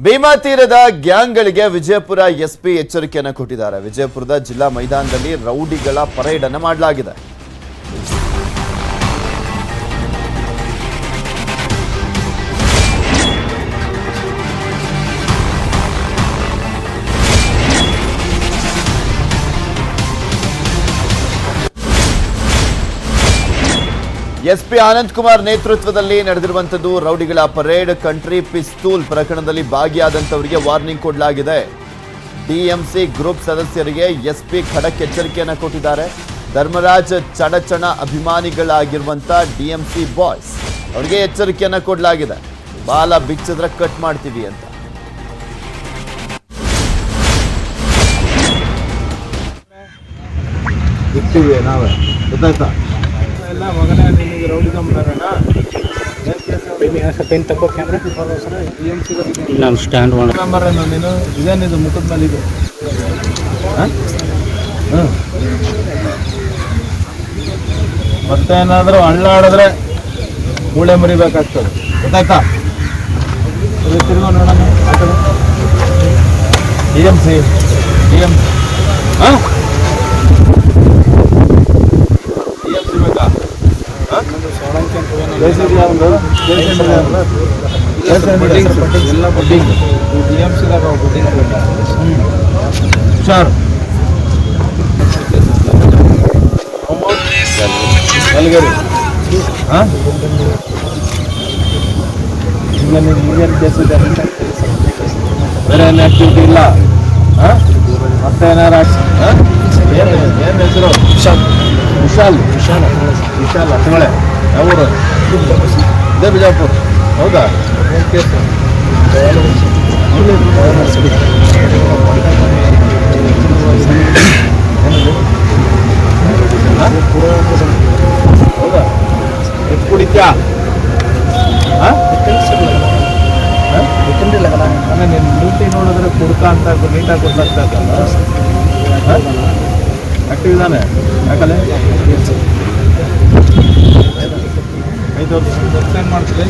ಭೀಮಾ ತೀರದ ಗ್ಯಾಂಗ್ಗಳಿಗೆ ವಿಜಯಪುರ ಎಸ್ಪಿ ಎಚ್ಚರಿಕೆಯನ್ನು ಕೊಟ್ಟಿದ್ದಾರೆ. ವಿಜಯಪುರದ ಜಿಲ್ಲಾ ಮೈದಾನದಲ್ಲಿ ರೌಡಿಗಳ ಪರೇಡ್ ಅನ್ನು ಮಾಡಲಾಗಿದೆ. ಎಸ್ಪಿ ಆನಂದ್ ಕುಮಾರ್ ನೇತೃತ್ವದಲ್ಲಿ ನಡೆದಿರುವಂತದ್ದು ರೌಡಿಗಳ ಪರೇಡ್. ಕಂಟ್ರಿ ಪಿಸ್ತೂಲ್ ಪ್ರಕರಣದಲ್ಲಿ ಭಾಗಿಯಾದಂತವರಿಗೆ ವಾರ್ನಿಂಗ್ ಕೊಡಲಾಗಿದೆ. ಡಿಎಂಸಿ ಗ್ರೂಪ್ ಸದಸ್ಯರಿಗೆ ಎಸ್ಪಿ ಖಡಕ್ ಎಚ್ಚರಿಕೆಯನ್ನು ಕೊಟ್ಟಿದ್ದಾರೆ. ಧರ್ಮರಾಜ್ ಚಡಚಣ ಅಭಿಮಾನಿಗಳಾಗಿರುವಂತ ಡಿಎಂಸಿ ಬಾಯ್ಸ್ ಅವರಿಗೆ ಎಚ್ಚರಿಕೆಯನ್ನು ಕೊಡಲಾಗಿದೆ. ಬಾಲ ಬಿಚ್ಚಿದ್ರೆ ಕಟ್ ಮಾಡ್ತೀವಿ ಅಂತ. ನಾವೇ ಗೊತ್ತಾಯ್ತಾ ಎಲ್ಲ ಮಗನ ನಿಮಗೆ ರೌಡಿ ನಾನು ಸ್ಟ್ಯಾಂಡ್ ನಂಬರ್ ನೀನು ಇದೇನಿದು ಮುಖದ ಮೇಲೆ ಇದು ಮತ್ತೆ ಏನಾದರೂ ಹಳ್ಳಾಡಿದ್ರೆ ಮೂಳೆ ಮರಿಬೇಕಾಗ್ತದೆ. ಗೊತ್ತಾಯ್ತಾ? ತಿರುಗೋ ನೋಡೋಣ. ಡಿ ಎಮ್ ಸಿ ಹಾಂ ಎಲ್ಲ ಬಡ್ಡಿಂಗ್ ಡಿಎಂಸಿದಾಗ ಹುಷಾರು. ಮಲ್ಗರಿ ಹಾಂ ಈಗ ನೀವು ಈಗೇನು ಕೇಸ್ ಇದೆ ಬೇರೆ ಏನು ಆ್ಯಕ್ಟಿವಿಟಿ ಇಲ್ಲ ಹಾಂ ಮತ್ತೆ ಏನಾರು ಏನು ಹೆಸರು? ವಿಶಾಲ್ ಹತ್ತಮಳೆ ಯಾವೂರು? ಇದೇ ಬಿಜಾಪುರ. ಹೌದಾ? ಏನು ಕೇಸು? ಹೌದಾ? ಎಷ್ಟು ಕುಡಿತ್ಯಾ? ನಿನ್ನ ಡ್ಯೂಟಿ ನೋಡಿದ್ರೆ ಕುಡ್ತಾ ಅಂತ ನೀಟಾಗಿ ಗೊತ್ತಾಗ್ತಾ ಇದ್ದಲ್ಲ. ಆಕ್ಟಿವ್ ಇದ್ದಾನೆ. ಯಾಕಲೆ 5 ವರ್ಷ ಏನು ಮಾಡ್ತೀವಿ?